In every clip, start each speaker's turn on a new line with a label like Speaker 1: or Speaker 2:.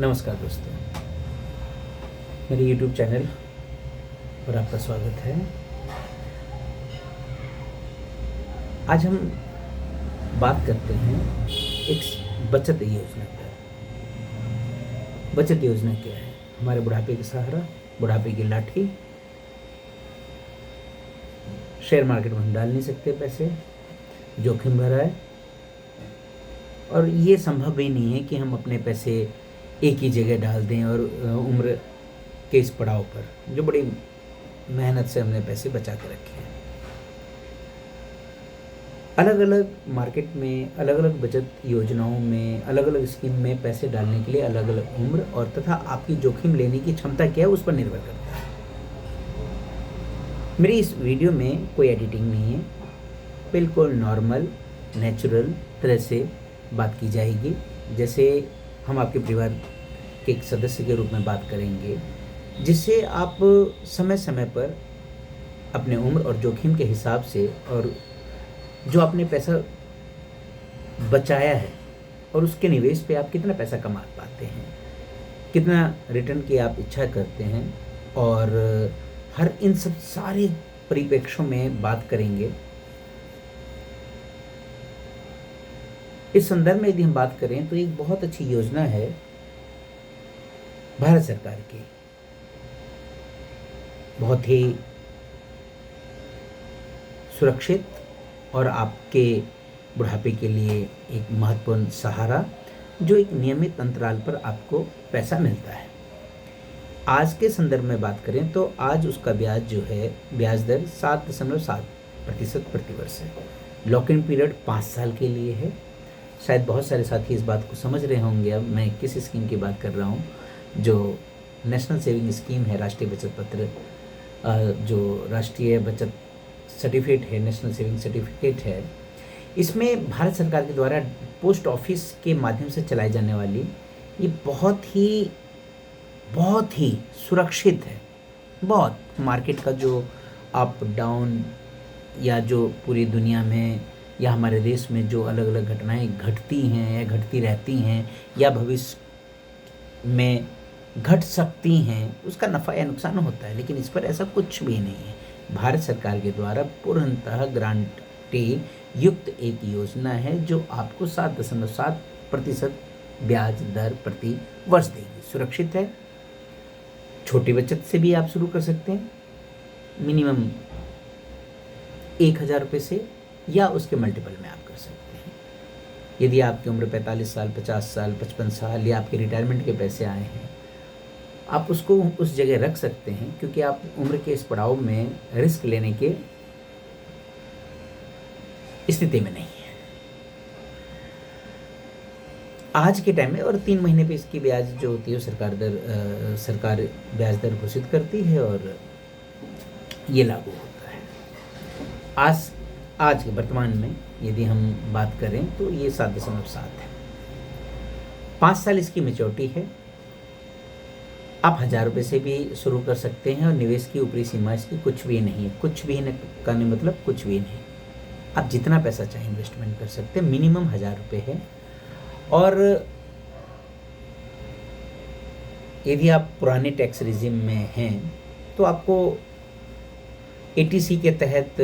Speaker 1: नमस्कार दोस्तों, मेरे YouTube चैनल पर आपका स्वागत है। आज हम बात करते हैं एक बचत योजना पर। बचत योजना क्या है? हमारे बुढ़ापे का सहारा, बुढ़ापे की लाठी। शेयर मार्केट में हम डाल नहीं सकते पैसे, जोखिम भरा है और ये संभव भी नहीं है कि हम अपने पैसे एक ही जगह डाल दें और उम्र के इस पड़ाव पर जो बड़ी मेहनत से हमने पैसे बचा के रखे हैं। अलग अलग मार्केट में, अलग अलग बचत योजनाओं में, अलग अलग स्कीम में पैसे डालने के लिए अलग अलग उम्र और तथा आपकी जोखिम लेने की क्षमता क्या है उस पर निर्भर करता है। मेरी इस वीडियो में कोई एडिटिंग नहीं है, बिल्कुल नॉर्मल नेचुरल तरह से बात की जाएगी, जैसे हम आपके परिवार के एक सदस्य के रूप में बात करेंगे, जिससे आप समय समय पर अपने उम्र और जोखिम के हिसाब से और जो आपने पैसा बचाया है और उसके निवेश पे आप कितना पैसा कमा पाते हैं, कितना रिटर्न की आप इच्छा करते हैं और हर इन सब सारे परिप्रेक्ष्यों में बात करेंगे। इस संदर्भ में यदि हम बात करें तो एक बहुत अच्छी योजना है भारत सरकार की, बहुत ही सुरक्षित और आपके बुढ़ापे के लिए एक महत्वपूर्ण सहारा, जो एक नियमित अंतराल पर आपको पैसा मिलता है। आज के संदर्भ में बात करें तो आज उसका ब्याज जो है, ब्याज दर 7.7% प्रतिवर्ष है। लॉक इन पीरियड 5 साल के लिए है। शायद बहुत सारे साथी इस बात को समझ रहे होंगे अब मैं किस स्कीम की बात कर रहा हूँ, जो नेशनल सेविंग स्कीम है, राष्ट्रीय बचत पत्र, जो राष्ट्रीय बचत सर्टिफिकेट है, नेशनल सेविंग सर्टिफिकेट है। इसमें भारत सरकार के द्वारा पोस्ट ऑफिस के माध्यम से चलाई जाने वाली ये बहुत ही सुरक्षित है। बहुत मार्केट का जो अप डाउन या जो पूरी दुनिया में या हमारे देश में जो अलग अलग घटनाएं घटती हैं या घटती रहती हैं या भविष्य में घट सकती हैं, उसका नफ़ा या नुकसान होता है, लेकिन इस पर ऐसा कुछ भी नहीं है। भारत सरकार के द्वारा पूर्णतः गारंटी युक्त एक योजना है जो आपको 7.7% ब्याज दर प्रति वर्ष देगी। सुरक्षित है। छोटी बचत से भी आप शुरू कर सकते हैं, मिनिमम 1,000 रुपये से, या उसके मल्टीपल में आप कर सकते हैं। यदि आपकी उम्र 45 साल, 50 साल, 55 साल या आपके रिटायरमेंट के पैसे आए हैं, आप उसको उस जगह रख सकते हैं, क्योंकि आप उम्र के इस पड़ाव में रिस्क लेने के स्थिति में नहीं है आज के टाइम में। और 3 महीने पे इसकी ब्याज जो होती है सरकार ब्याज दर घोषित करती है और ये लागू होता है। आज के वर्तमान में यदि हम बात करें तो ये 7.7 है। 5 साल इसकी मैच्योरिटी है। आप 1,000 रुपये से भी शुरू कर सकते हैं और निवेश की ऊपरी सीमा इसकी कुछ भी नहीं है। कुछ भी नहीं करने मतलब कुछ भी नहीं, आप जितना पैसा चाहें इन्वेस्टमेंट कर सकते हैं। मिनिमम 1,000 रुपये है। और यदि आप पुराने टैक्स रिजिम में हैं तो आपको ATC के तहत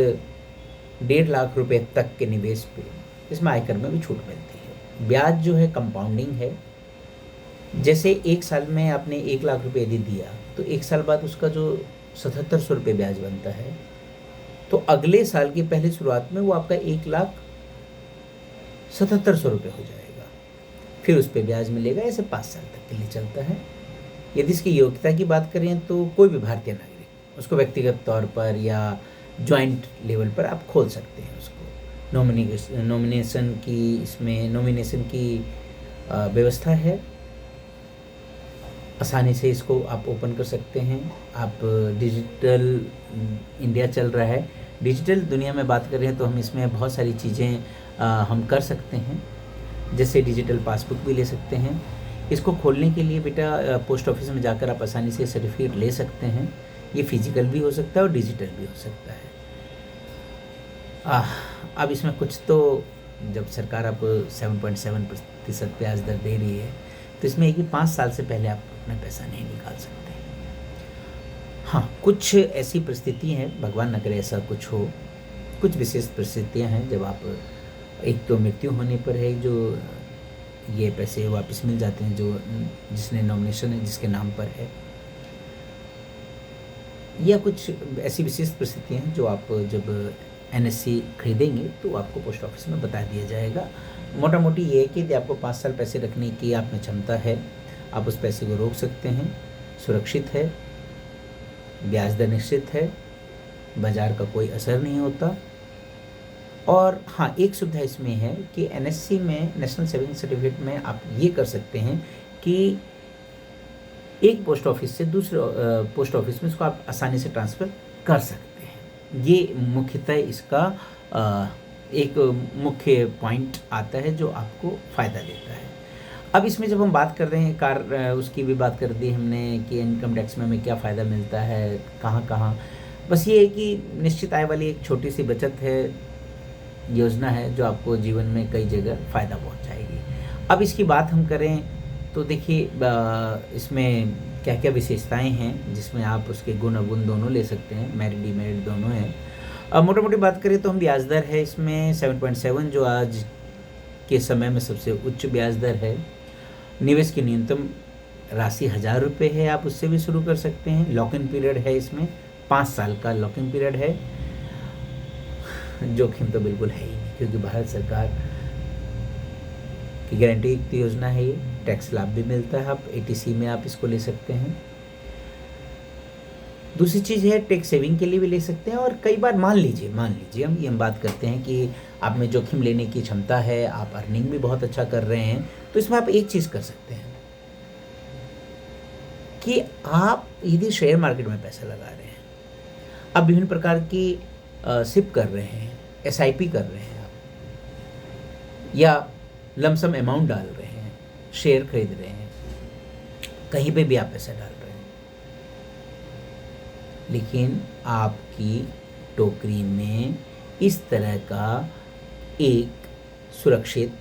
Speaker 1: 1.5 लाख रुपए तक के निवेश पे इसमें आयकर में भी छूट मिलती है। ब्याज जो है कंपाउंडिंग है। जैसे 1 साल में आपने 1 लाख रुपए यदि दिया तो 1 साल बाद उसका जो 7,700 रुपये ब्याज बनता है, तो अगले साल की पहली शुरुआत में वो आपका 1,77,000 रुपये हो जाएगा। फिर उस पर ब्याज मिलेगा। ऐसे 5 साल तक के लिए चलता है। यदि इसकी योग्यता की बात करें तो कोई भी भारतीय नागरिक उसको व्यक्तिगत तौर पर या जॉइंट लेवल पर आप खोल सकते हैं। उसको नॉमिनेशन की व्यवस्था है। आसानी से इसको आप ओपन कर सकते हैं। आप डिजिटल इंडिया चल रहा है, डिजिटल दुनिया में बात करें तो हम इसमें बहुत सारी चीज़ें हम कर सकते हैं, जैसे डिजिटल पासबुक भी ले सकते हैं। इसको खोलने के लिए बेटा पोस्ट ऑफिस में जाकर आप आसानी से सर्टिफिकेट ले सकते हैं। ये फिजिकल भी हो सकता है और डिजिटल भी हो सकता है। अब इसमें कुछ तो, जब सरकार आपको 7.7% ब्याज दर दे रही है तो इसमें है कि 5 साल से पहले आप अपना पैसा नहीं निकाल सकते। हाँ, कुछ ऐसी परिस्थिति हैं, भगवान न करे ऐसा कुछ हो, कुछ विशेष परिस्थितियाँ हैं जब आप, एक तो मृत्यु होने पर है जो ये पैसे वापस मिल जाते हैं, जो जिसने नॉमिनेशन है जिसके नाम पर है, या कुछ ऐसी विशेष परिस्थितियाँ हैं जो आप जब एनएससी खरीदेंगे तो आपको पोस्ट ऑफिस में बता दिया जाएगा। मोटा मोटी ये है कि यदि आपको 5 साल पैसे रखने की आप में क्षमता है, आप उस पैसे को रोक सकते हैं, सुरक्षित है, ब्याज दर निश्चित है, बाज़ार का कोई असर नहीं होता। और हाँ, एक सुविधा इसमें है कि एनएससी में, नेशनल सेविंग सर्टिफिकेट में, आप ये कर सकते हैं कि एक पोस्ट ऑफिस से दूसरे पोस्ट ऑफिस में इसको आप आसानी से ट्रांसफ़र कर सकते हैं। ये मुख्यतः इसका एक मुख्य पॉइंट आता है जो आपको फ़ायदा देता है। अब इसमें जब हम बात कर रहे हैं उसकी भी बात कर दी हमने कि इनकम टैक्स में हमें क्या फ़ायदा मिलता है, कहाँ-कहाँ। बस ये है कि निश्चित आय वाली एक छोटी सी बचत है, योजना है जो आपको जीवन में कई जगह फ़ायदा पहुँचाएगी। अब इसकी बात हम करें तो देखिए इसमें क्या-क्या विशेषताएँ हैं जिसमें आप उसके गुण अवगुण दोनों ले सकते हैं, मेरिट डिमेरिट दोनों हैं। अब मोटा-मोटी बात करें तो हम ब्याज दर है इसमें 7.7 जो आज के समय में सबसे उच्च ब्याज दर है। निवेश की न्यूनतम राशि 1000 रुपये है, आप उससे भी शुरू कर सकते हैं। लॉक इन पीरियड है इसमें, 5 साल का लॉक इन पीरियड है। जोखिम तो बिल्कुल है ही नहीं क्योंकि भारत सरकार की गारंटी युक्त योजना है ये, टैक्स लाभ भी मिलता है, आप एटीसी में आप इसको ले सकते हैं। दूसरी चीज़ है टैक्स सेविंग के लिए भी ले सकते हैं। और कई बार मान लीजिए हम बात करते हैं कि आप में जोखिम लेने की क्षमता है, आप अर्निंग भी बहुत अच्छा कर रहे हैं, तो इसमें आप एक चीज़ कर सकते हैं कि आप यदि शेयर मार्केट में पैसा लगा रहे हैं, आप विभिन्न प्रकार की सिप कर रहे हैं, एसआईपी कर रहे हैं आप, या लमसम अमाउंट डाल रहे हैं, शेयर खरीद रहे हैं, कहीं पे भी आप पैसा डाल रहे हैं, लेकिन आपकी टोकरी में इस तरह का एक सुरक्षित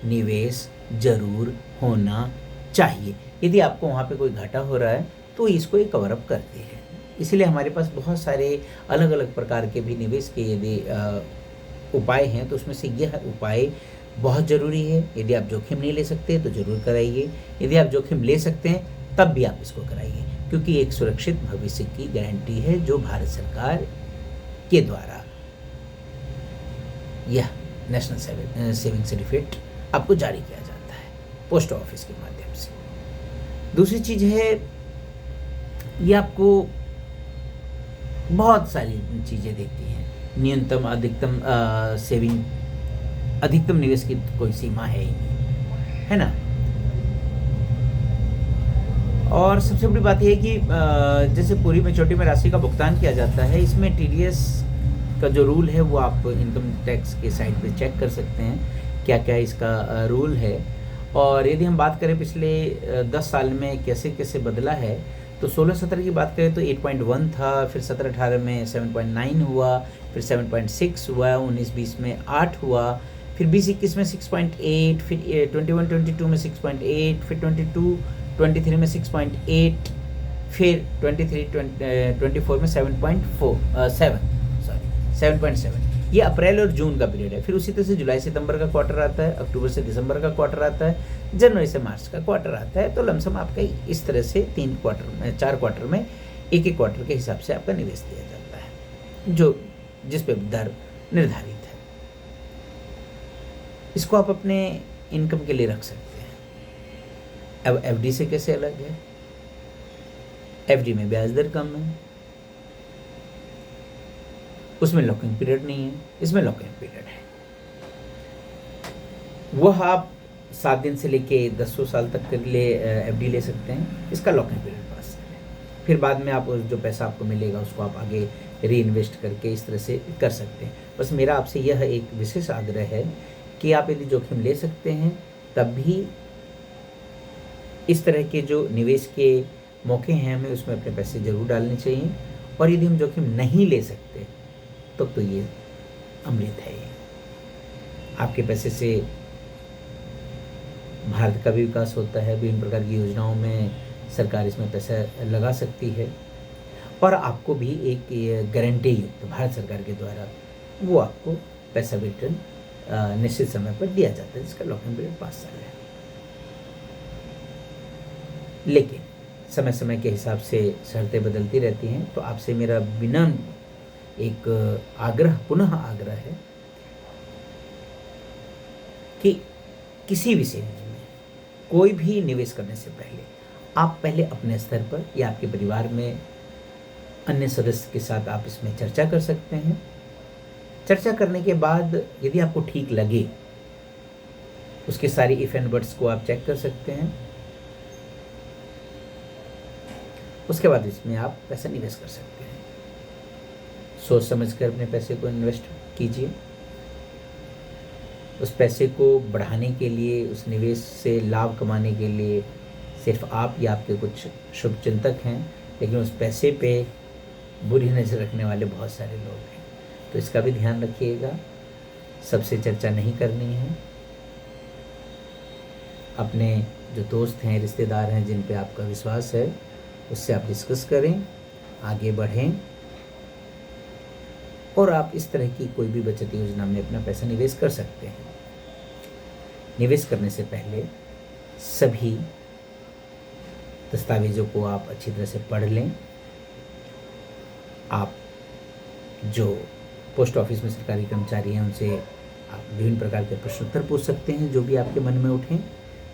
Speaker 1: निवेश जरूर होना चाहिए। यदि आपको वहाँ पे कोई घाटा हो रहा है तो इसको ये कवर अप करती है। इसलिए हमारे पास बहुत सारे अलग अलग प्रकार के भी निवेश के यदि उपाय हैं तो उसमें से यह उपाय बहुत ज़रूरी है। यदि आप जोखिम नहीं ले सकते तो ज़रूर कराइए, यदि आप जोखिम ले सकते हैं तब भी आप इसको कराइए, क्योंकि एक सुरक्षित भविष्य की गारंटी है जो भारत सरकार के द्वारा यह नेशनल सेविंग सर्टिफिकेट आपको जारी किया जाता है पोस्ट ऑफिस के माध्यम से। दूसरी चीज़ है, ये आपको बहुत सारी चीज़ें देती हैं। न्यूनतम अधिकतम निवेश की कोई सीमा है ही नहीं, है ना। और सबसे बड़ी बात यह है कि जैसे पूरी मैच्योरिटी में राशि का भुगतान किया जाता है, इसमें टीडीएस का जो रूल है वो आप इनकम टैक्स के साइट पे चेक कर सकते हैं क्या क्या इसका रूल है। और यदि हम बात करें पिछले 10 साल में कैसे कैसे बदला है, तो 16-17 की बात करें तो 8.1 था, फिर 17-18 में 7.9 हुआ, फिर 7.6 हुआ, 19-20 में 8 हुआ, फिर 20-21 में 6.8, फिर 21-22 में 6.8, फिर 22-23 में 6.8, फिर 23-24 में 7.7। ये अप्रैल और जून का पीरियड है। फिर उसी तरह से जुलाई सितंबर का क्वार्टर आता है, अक्टूबर से दिसंबर का क्वार्टर आता है, जनवरी से मार्च का क्वार्टर आता है। तो लमसम आपका इस तरह से 4 क्वार्टर में एक क्वार्टर के हिसाब से आपका निवेश दिया जाता है, जो जिस पे दर निर्धारित है। इसको आप अपने इनकम के लिए रख सकते हैं। अब एफडी से कैसे अलग है? एफडी में ब्याज दर कम है, उसमें लॉकिंग पीरियड नहीं है, इसमें लॉकिंग पीरियड है। वह आप 7 दिन से लेके 10 साल तक के लिए एफडी ले सकते हैं, इसका लॉकिंग पीरियड पास है। फिर बाद में आप जो पैसा आपको मिलेगा उसको आप आगे री इन्वेस्ट करके इस तरह से कर सकते हैं। बस मेरा आपसे यह एक विशेष आग्रह है कि आप यदि जोखिम ले सकते हैं तब भी इस तरह के जो निवेश के मौके हैं हमें उसमें अपने पैसे जरूर डालने चाहिए। और यदि हम जोखिम नहीं ले सकते तब तो ये अमृत है। आपके पैसे से भारत का भी विकास होता है, विभिन्न प्रकार की योजनाओं में सरकार इसमें पैसा लगा सकती है और आपको भी एक ये गारंटी युक्त भारत सरकार के द्वारा वो आपको पैसा रिटर्न निश्चित समय पर दिया जाता है, जिसका लॉक इन पीरियड 5 साल है। लेकिन समय समय के हिसाब से शर्तें बदलती रहती हैं, तो आपसे मेरा विनम्र एक पुनः आग्रह है कि किसी भी सेविंग में कोई भी निवेश करने से पहले आप पहले अपने स्तर पर या आपके परिवार में अन्य सदस्य के साथ आप इसमें चर्चा कर सकते हैं। चर्चा करने के बाद यदि आपको ठीक लगे, उसके सारी इफ एंड बट्स को आप चेक कर सकते हैं। उसके बाद इसमें आप पैसा निवेश कर सकते हैं। सोच समझ कर अपने पैसे को इन्वेस्ट कीजिए। उस पैसे को बढ़ाने के लिए, उस निवेश से लाभ कमाने के लिए सिर्फ आप या आपके कुछ शुभचिंतक हैं, लेकिन उस पैसे पे बुरी नज़र रखने वाले बहुत सारे लोग हैं। तो इसका भी ध्यान रखिएगा। सबसे चर्चा नहीं करनी है। अपने जो दोस्त हैं, रिश्तेदार हैं, जिन पे आपका विश्वास है, उससे आप डिस्कस करें, आगे बढ़ें और आप इस तरह की कोई भी बचत योजना में अपना पैसा निवेश कर सकते हैं। निवेश करने से पहले सभी दस्तावेज़ों को आप अच्छी तरह से पढ़ लें। आप जो पोस्ट ऑफिस में सरकारी कर्मचारी हैं, उनसे आप विभिन्न प्रकार के प्रश्नोत्तर पूछ सकते हैं, जो भी आपके मन में उठें।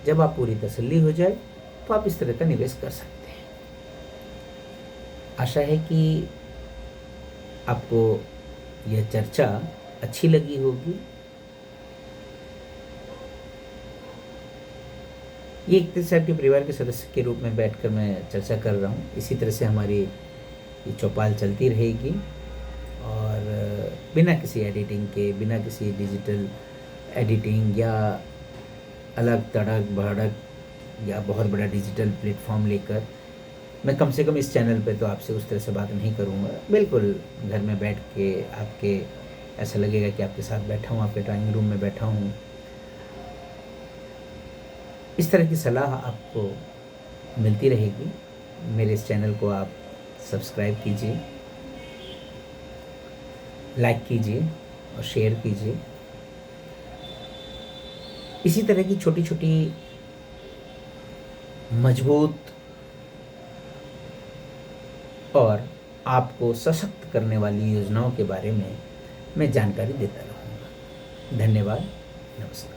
Speaker 1: जब आप पूरी तसल्ली हो जाए तो आप इस तरह का निवेश कर सकते हैं। आशा है कि आपको यह चर्चा अच्छी लगी होगी। ये एक तरह से आपके परिवार के सदस्य के रूप में बैठकर मैं चर्चा कर रहा हूँ। इसी तरह से हमारी ये चौपाल चलती रहेगी और बिना किसी एडिटिंग के, बिना किसी डिजिटल एडिटिंग या अलग तड़क भड़क या बहुत बड़ा डिजिटल प्लेटफॉर्म लेकर मैं कम से कम इस चैनल पे तो आपसे उस तरह से बात नहीं करूँगा। बिल्कुल घर में बैठ के आपके ऐसा लगेगा कि आपके साथ बैठा हूँ, आपके ड्राइंग रूम में बैठा हूँ। इस तरह की सलाह आपको मिलती रहेगी। मेरे इस चैनल को आप सब्सक्राइब कीजिए, लाइक कीजिए और शेयर कीजिए। इसी तरह की छोटी छोटी मजबूत और आपको सशक्त करने वाली योजनाओं के बारे में मैं जानकारी देता रहूँगा। धन्यवाद। नमस्कार।